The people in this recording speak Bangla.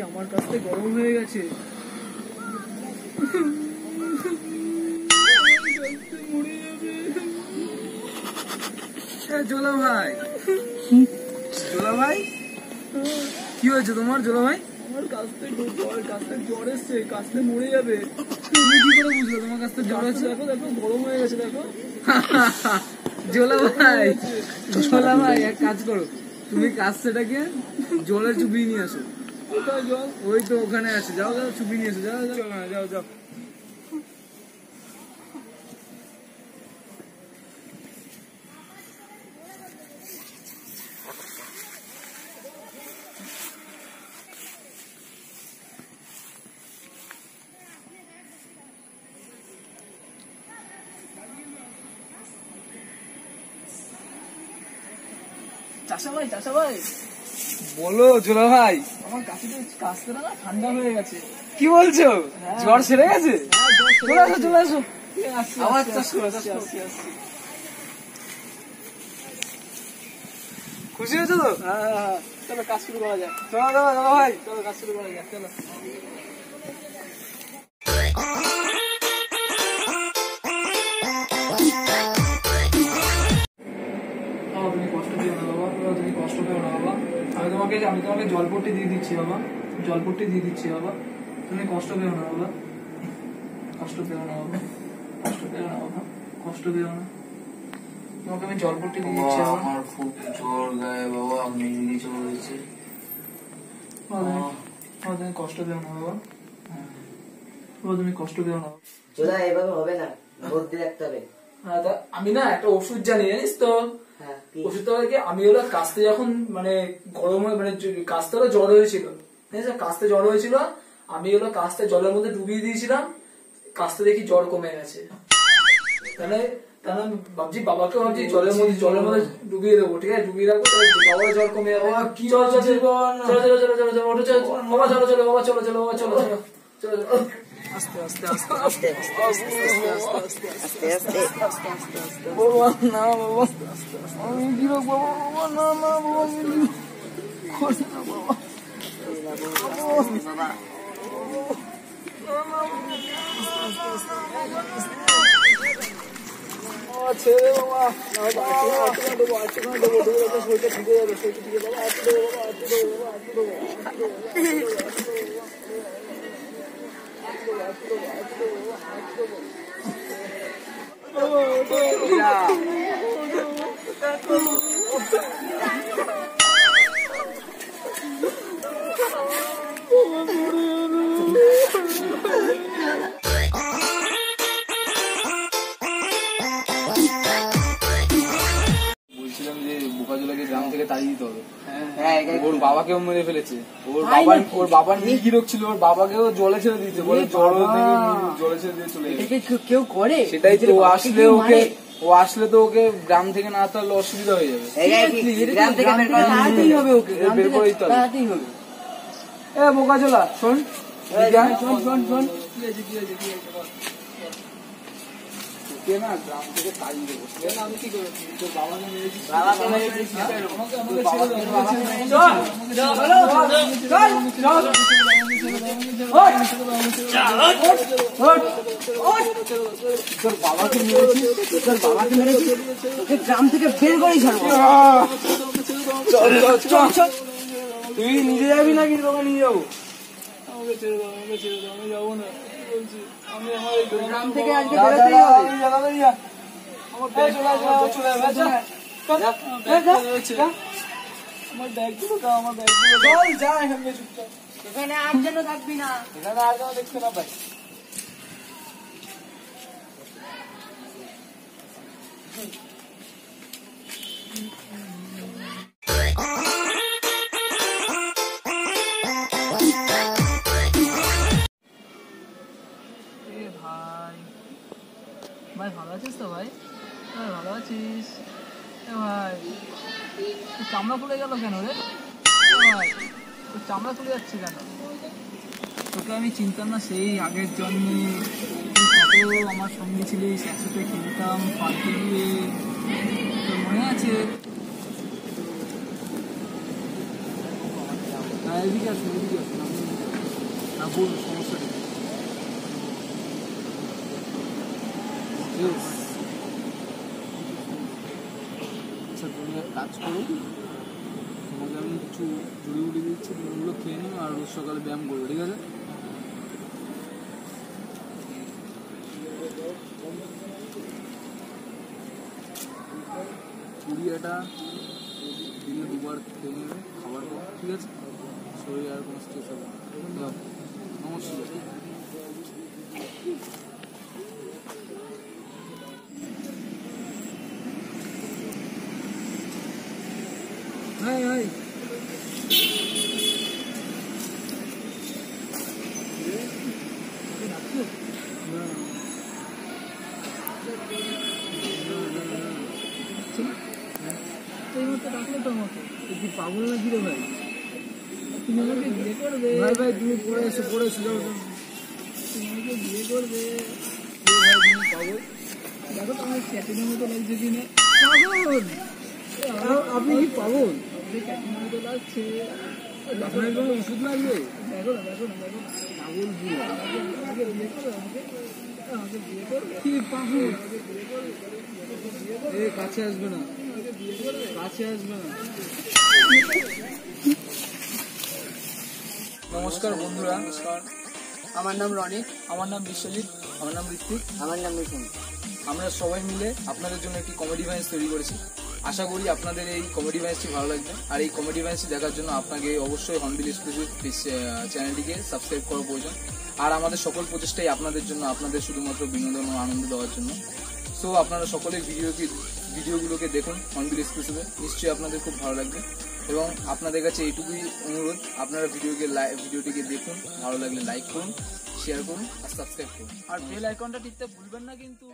আমার কাছতে গরম হয়ে গেছে। জোলা ভাই, জোলা ভাই কি হয়েছে তোমার? জোলা ভাই আমার কাছতে জ্বর এসছে, কাছতে মরে যাবে। তুমি কি করে বুঝলে তোমার কাছতে জ্বর আছে? দেখো দেখো গরম হয়ে গেছে দেখো। জোলা ভাই, জোলা ভাই এক কাজ করো, তুমি কাছটাকে জলে চুপিয়ে নিয়ে আসো। কোথায় জল? ওই তো ওখানে আছে, যাও যাও চুপিয়ে নিয়ে এসো। যাও যাও যাও যাও। চাষা ভাই বলো। জোলা ভাই আমার কাছতে না ঠান্ডা হয়ে গেছে। কি বলছো? জ্বর সেরে গেছে? চলে আসো চলে আসো। আবার চাষ করো। খুশি হয়েছো তো? হ্যাঁ, চলো কাজ শুরু করা যাক। চলো ভাই, চলো কাজ শুরু করা যাক। চলো আমি তোমাকে জলপট্টি দিয়ে দিচ্ছি বাবা, জলপট্টি দিয়ে দিচ্ছি বাবা। তুমি কষ্ট পেও না বাবা, কষ্ট পেও না বাবা, কষ্ট পেও না বাবা, কষ্ট পেও না। তোমাকে আমি জলপট্টি দিয়ে দিচ্ছি বাবা। আমার খুব জ্বর গায়ে বাবা, আমি চলে গেছে। তুমি কষ্ট পেও না বাবা, তুমি কষ্ট পেও না। এভাবে হবে না, ভর্তি রাখতে হবে। আমি না একটা ওষুধ জানি, জানিস তো? ওষুধটা কি, আমি হলো কাশতে যখন মানে গরম মানে কাশতে হলো জ্বর হয়েছিল, কাশতে জ্বর হয়েছিল, আমি হলো কাশতে জলের মধ্যে ডুবিয়ে দিয়েছিলাম, কাশতে দেখি জ্বর কমে গেছে। তাহলে আমি ভাবছি বাবাকে ভাবছি জলের মধ্যে ডুবিয়ে দেবো, ঠিক আছে? ডুবিয়ে রাখবো, বাবার জ্বর কমে যাবে। চলো বাবা, চলো। আস্তে আস্তে আস্তে আস্তে আস্তে বাবা, না বাবা আমি কি রাখবো বাবা, না বাবা আমি না বাবা, ছেড়ে বাবা, শরীরটা ঠিক হয়ে যাবে, শরীরটা ঠিক বাবা, বলছিলাম যে বোকাজোলাকে গ্রাম থেকে তাড়িয়ে দিতে হবে। ওর বাবাকেও মেরে ফেলেছে। ওর বাবার কি রোগ ছিল, ওর বাবাকেও জলে ছেড়ে দিয়েছে, বলে জ্বর জলে ছেড়ে দিয়ে চলে গেছে। কেউ করে সেটাই তো। ও আসলে তো ওকে গ্রাম থেকে না তাহলে অসুবিধা হয়ে যাবে। বের করে দিতে হবে। বোকাজোলা শোন, না গ্রাম থেকে তাড়িয়ে দেবো। আমি কি করবো? তোর বাবাকে মেরেছিস, গ্রাম থেকে বের করেই ছাড়বো। তুই নিজে যাবি নাকি তোকে নিয়ে যাবো? আমাকে ছেড়ে দাও, আমি যাবো না। আমি আমার গ্রাম থেকে আজকে বেরোতেই হবে। আমার ব্যাগগুলো দাও, আমার ব্যাগগুলো চল যা এখান থেকে চুপচাপ। এখানে আর যেন থাকবি না, এখানে আর যেন দেখতে না পাই। ভাই ভালো আছিস তো? ভাই ভালো আছিস? ভাই চামড়া ফুলে গেল কেন রে? ভাই তোর চামড়া ফুলে যাচ্ছে কেন? তোকে আমি চিনতাম না সেই আগের জন্মে? কত আমার সঙ্গে ছিলিস, একসাথে খেলতাম পার্কে গিয়ে, তোর মনে আছে? এদিকে আসুন, এদিকে আসুন। বলুন সমস্যাটা আচ্ছা তুমি এক কাজ করো, তোমাকে আমি কিছু জড়িবুটি দিচ্ছি, তুমি ওগুলো খেয়ে নিও আর রোজ সকালে ব্যায়াম করবো, ঠিক আছে? পুরিয়াটা দিনে 2 বার খেয়ে নেবে খাবার পর, ঠিক আছে? শরীরে আর কোনো স্ট্রেস হবে না। নমস্কার। হাই হাই পাগল না কি রে ভাই? তুমি আমাকে বিয়ে করবে? ভাই ভাই তুমি পড়ে এসো যাও, তুমি আমাকে বিয়ে করবে? ভাই তুমি পাগল, দেখো তোমার ক্যাটিনের মতো লাগছে কিনে। পাগল আপনি কি পাগল? আপনি ক্যাটিনের মতো লাগছে, আপনার কোনো ওষুধ লাগবে? দেখো না পাগল বুড়ো, আমাকে বিয়ে করবে? আমাকে বিয়ে করবে? কি পাগল? এ কাছে আসবে না, কাছে আসবে না। নমস্কার বন্ধুরা, নমস্কার। আমার নাম রনিক, আমার নাম বিশ্বজিৎ, আমার নাম ঋত্বিক, আমার নাম মিঠুন। আমরা সবাই মিলে আপনাদের জন্য একটি কমেডি ভয়েস তৈরি করেছি। আশা করি আপনাদের এই কমেডি ভয়েসটি ভালো লাগবে। আর এই কমেডি ভয়েসটি দেখার জন্য আপনাকে অবশ্যই হর্নবিল এক্সক্লুসিভ চ্যানেলটিকে সাবস্ক্রাইব করা প্রয়োজন। আর আমাদের সকল প্রচেষ্টাই আপনাদের জন্য, আপনাদের শুধুমাত্র বিনোদন ও আনন্দ দেওয়ার জন্য। সো আপনারা সকলে ভিডিওগুলোকে দেখুন হর্নবিল এক্সক্লুসিভে, নিশ্চয়ই আপনাদের খুব ভালো লাগবে। এবং আপনাদের কাছে এইটুকুই অনুরোধ, আপনারা ভিডিওটিকে দেখুন, ভালো লাগলে লাইক করুন, শেয়ার করুন আর সাবস্ক্রাইব করুন। আর বেল আইকনটা টিপতে ভুলবেন না কিন্তু।